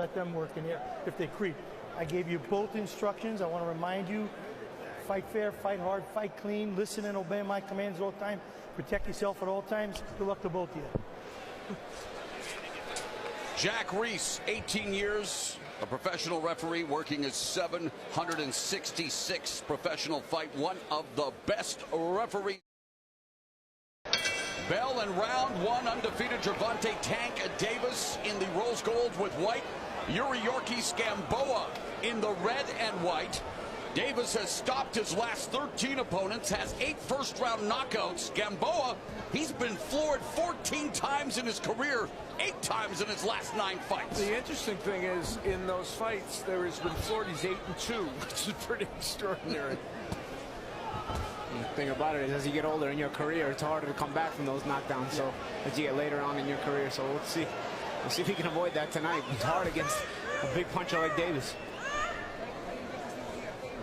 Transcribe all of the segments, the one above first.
let them work in here if they creep. I gave you both instructions. I want to remind you, fight fair, fight hard, fight clean, listen and obey my commands all the time, protect yourself at all times. Good luck to both of you. Jack Reese, 18 years, a professional referee working his 766th professional fight, one of the best referees. Bell in round one, undefeated Gervonta Tank Davis in the rose gold with white. Yuriorkis Gamboa in the red and white. Davis has stopped his last 13 opponents, has 8 first-round knockouts. Gamboa, he's been floored 14 times in his career, 8 times in his last 9 fights. The interesting thing is, in those fights, there has been floored. He's 8-2, which is pretty extraordinary. The thing about it is, as you get older in your career, it's harder to come back from those knockdowns. So as you get later on in your career, so let's see if he can avoid that tonight. It's hard against a big puncher like Davis.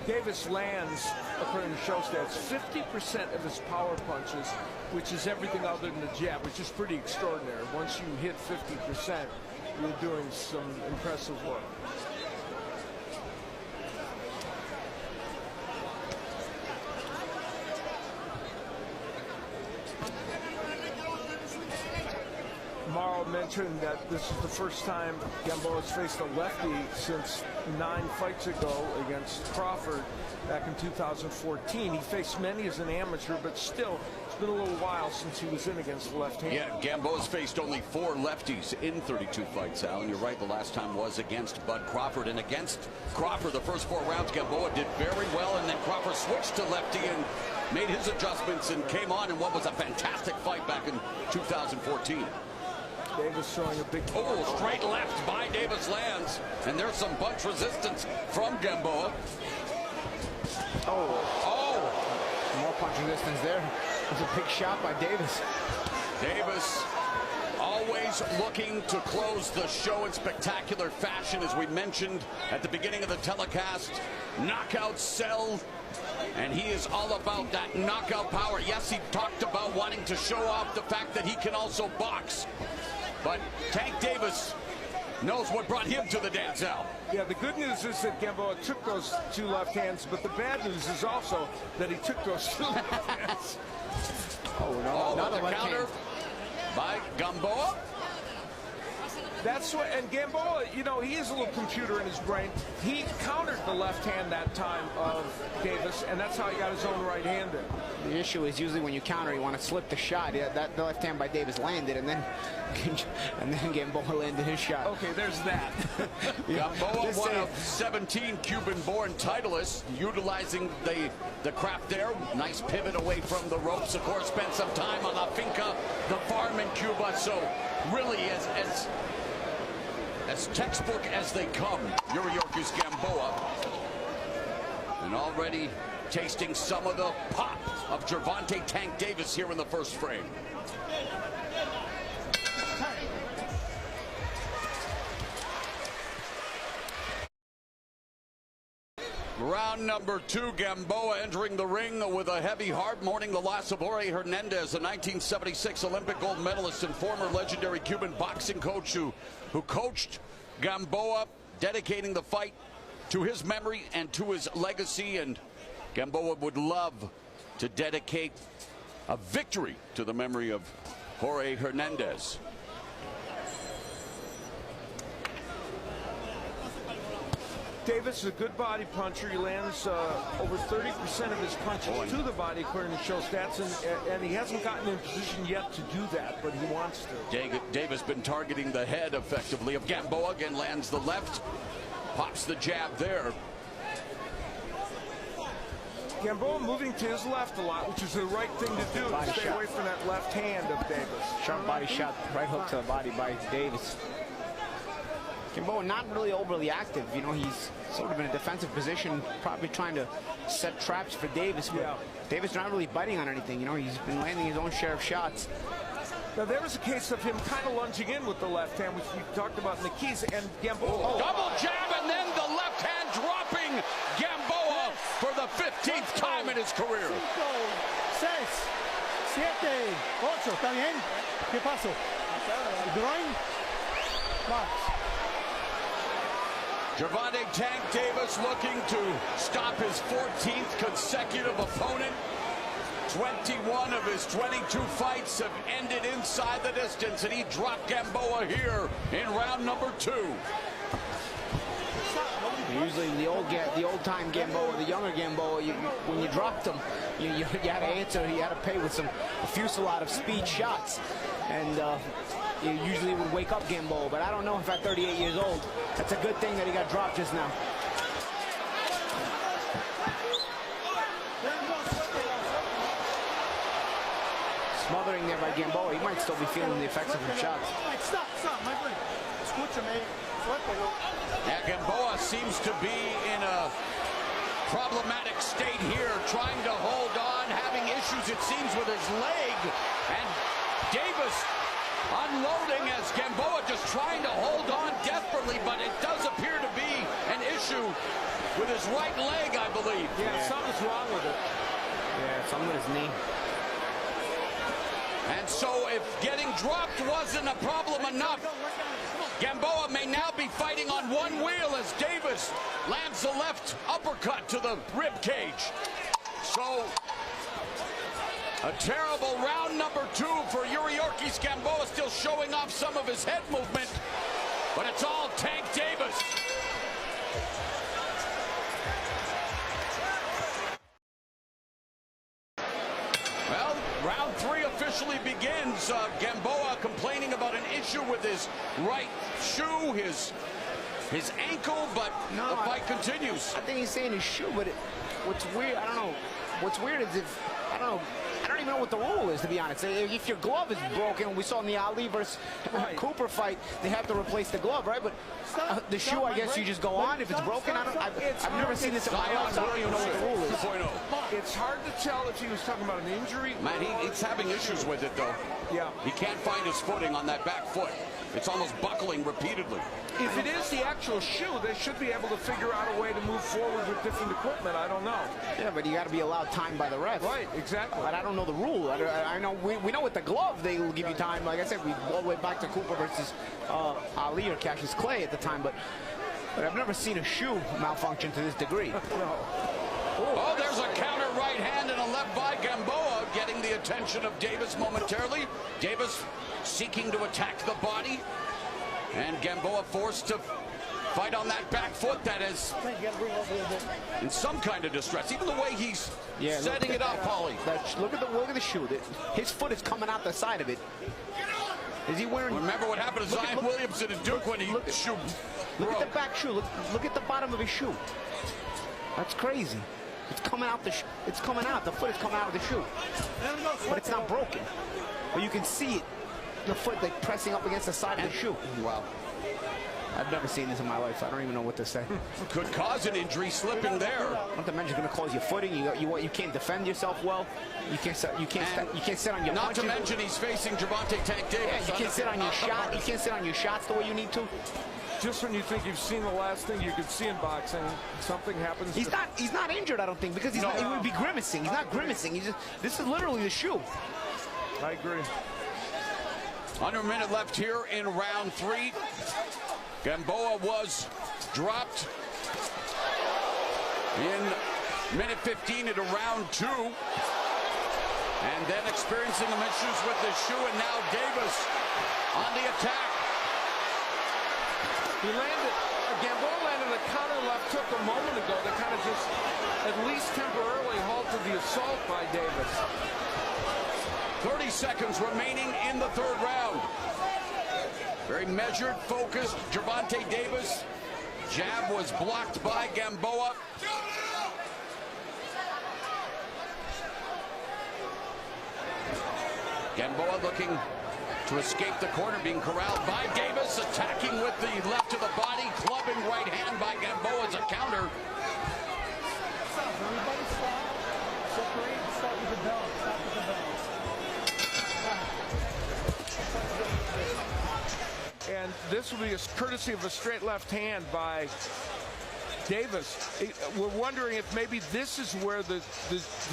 Davis lands, according to show stats, 50% of his power punches, which is everything other than the jab, which is pretty extraordinary. Once you hit 50%, you're doing some impressive work. Morrow mentioned that this is the first time Gamboa has faced a lefty since 9 fights ago against Crawford back in 2014. He faced many as an amateur, but still, it's been a little while since he was in against the left hand. Yeah, Gamboa's faced only 4 lefties in 32 fights, Al. And you're right, the last time was against Bud Crawford. And against Crawford, the first 4 rounds, Gamboa did very well, and then Crawford switched to lefty and made his adjustments and came on in what was a fantastic fight back in 2014. Davis showing a big straight left by Davis lands, and there's some bunch resistance from Gamboa. More punch resistance there. It was a big shot by Davis. Davis always looking to close the show in spectacular fashion, as we mentioned at the beginning of the telecast. Knockouts sell, and he is all about that knockout power. Yes, he talked about wanting to show off the fact that he can also box. But Tank Davis knows what brought him to the dance, Al. Yeah, the good news is that Gamboa took those 2 left hands, but the bad news is also that he took those 2 left hands. Not a counter by Gamboa. That's what, and Gamboa, you know, he has a little computer in his brain. He countered the left hand that time of Davis, and that's how he got his own right hand in. The issue is usually when you counter, you want to slip the shot. Yeah, the left hand by Davis landed, and then Gamboa landed his shot. Okay, there's that. Gamboa, one of 17 Cuban-born titleists, utilizing the craft there. Nice pivot away from the ropes. Of course, spent some time on La Finca, the farm in Cuba. So really, as textbook as they come, Yuriorkis Gamboa, and already tasting some of the pop of Gervonta Tank Davis here in the first frame. Round number 2, Gamboa entering the ring with a heavy heart, mourning the loss of Jorge Hernandez, a 1976 Olympic gold medalist and former legendary Cuban boxing coach who coached Gamboa, dedicating the fight to his memory and to his legacy. And Gamboa would love to dedicate a victory to the memory of Jorge Hernandez. Davis is a good body puncher. He lands over 30% of his punches to the body, according to show stats, and he hasn't gotten in position yet to do that, but he wants to. Davis been targeting the head effectively of Gamboa. Again, lands the left, pops the jab there. Gamboa moving to his left a lot, which is the right thing to do. Stay away from that left hand of Davis. Sharp body shot, right hook to the body by Davis. Gamboa not really overly active. You know, he's sort of in a defensive position, probably trying to set traps for Davis. But Davis not really biting on anything. You know, he's been landing his own share of shots. Now, there was a case of him kind of lunging in with the left hand, which we talked about in the keys, and Gamboa. Double jab, and then the left hand dropping Gamboa for the 15th time in his career. 5, 6, 7, 8, ¿está bien? ¿Qué pasó? Groin, box. Gervonta Tank Davis looking to stop his 14th consecutive opponent. 21 of his 22 fights have ended inside the distance, and he dropped Gamboa here in round number 2. Usually the old-time Gamboa, the younger Gamboa, when you dropped him, you had to answer. You had to pay with a fusillade of speed shots, and you usually would wake up Gamboa. But I don't know if at 38 years old, that's a good thing that he got dropped just now. Smothering there by Gamboa. He might still be feeling the effects of the shots. Stop, my friend. Escucha, man. Yeah, Gamboa seems to be in a problematic state here, trying to hold on, having issues, it seems, with his leg. And Davis unloading as Gamboa just trying to hold on desperately, but it does appear to be an issue with his right leg, I believe. Yeah, something's wrong with it. Yeah, something with his knee. And so if getting dropped wasn't a problem enough, Gamboa may now be fighting on one wheel as Davis lands the left uppercut to the rib cage. So a terrible round number 2 for Yuriorkis. Gamboa still showing off some of his head movement, but it's all Tank Davis. Well, round 3 officially begins. Gamboa complaining about an issue with his right shoe, his ankle, but the fight continues. I think he's saying his shoe, but what's weird, I don't know. What's weird is I don't even know what the rule is, to be honest. If your glove is broken, we saw in the Ali versus Cooper fight, they have to replace the glove, right? But the shoe, I guess you just go on. If it's broken, I've never seen this in my life, so I don't even know what the rule is. 2.0. It's hard to tell if he was talking about an injury. Man, he's having issues with it, though. Yeah. He can't find his footing on that back foot. It's almost buckling repeatedly. If it is the actual shoe, they should be able to figure out a way to move forward with different equipment. I don't know. Yeah, but you got to be allowed time by the ref. Right, exactly. But I don't know the rule. I know we know with the glove they will give you time. Like I said, we go all the way back to Cooper versus Ali or Cassius Clay at the time. But I've never seen a shoe malfunction to this degree. Oh, there's a counter right hand and a left by Gamboa, getting the attention of Davis momentarily. Davis seeking to attack the body, and Gamboa forced to fight on that back foot that is in some kind of distress. Even the way he's setting it up, Paulie. Look at the shoe. His foot is coming out the side of it. Is he wearing? Remember what happened to Zion Williamson and Duke when he shoe broke. Look at the back shoe. Look at the bottom of his shoe. That's crazy. It's coming out. It's coming out. The foot is coming out of the shoe, but it's not broken. But you can see it. The foot like pressing up against the side of the shoe. Wow. I've never seen this in my life. I don't even know what to say. Could cause an injury slipping there. Not to mention, going to cause your footing. You can't defend yourself well. You can't sit on your. Not to mention, he's facing Gervonta Tank Davis. Yeah, you can't sit on your shot. You can't sit on your shots the way you need to. Just when you think you've seen the last thing you could see in boxing, something happens. He's not injured, I don't think, because he would be grimacing. He's not grimacing. This is literally the shoe. I agree. Under a minute left here in round 3. Gamboa was dropped in minute 15 into round 2. And then experiencing some issues with the shoe, and now Davis on the attack. Gamboa landed a counter left hook a moment ago that kind of just at least temporarily halted the assault by Davis. 30 seconds remaining in the 3rd round. Very measured, focused. Gervonta Davis. Jab was blocked by Gamboa. Gamboa looking to escape the corner, being corralled by Davis, attacking with the left of the body, clubbing right hand by Gamboa as a counter. Everybody stop. Separate. Start with the bell. Stop with the bell. And this will be a courtesy of a straight left hand by Davis. We're wondering if maybe this is where the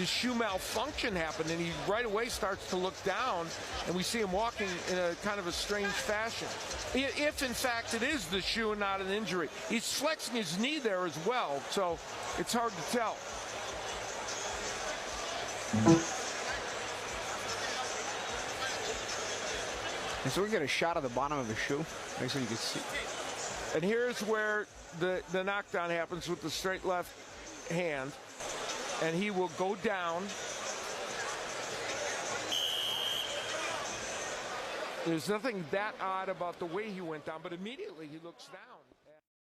shoe malfunction happened, and he right away starts to look down, and we see him walking in a kind of a strange fashion. If in fact it is the shoe and not an injury. He's flexing his knee there as well, so it's hard to tell. And so we get a shot of the bottom of the shoe. Make sure you can see. And here's where the knockdown happens with the straight left hand. And he will go down. There's nothing that odd about the way he went down, but immediately he looks down.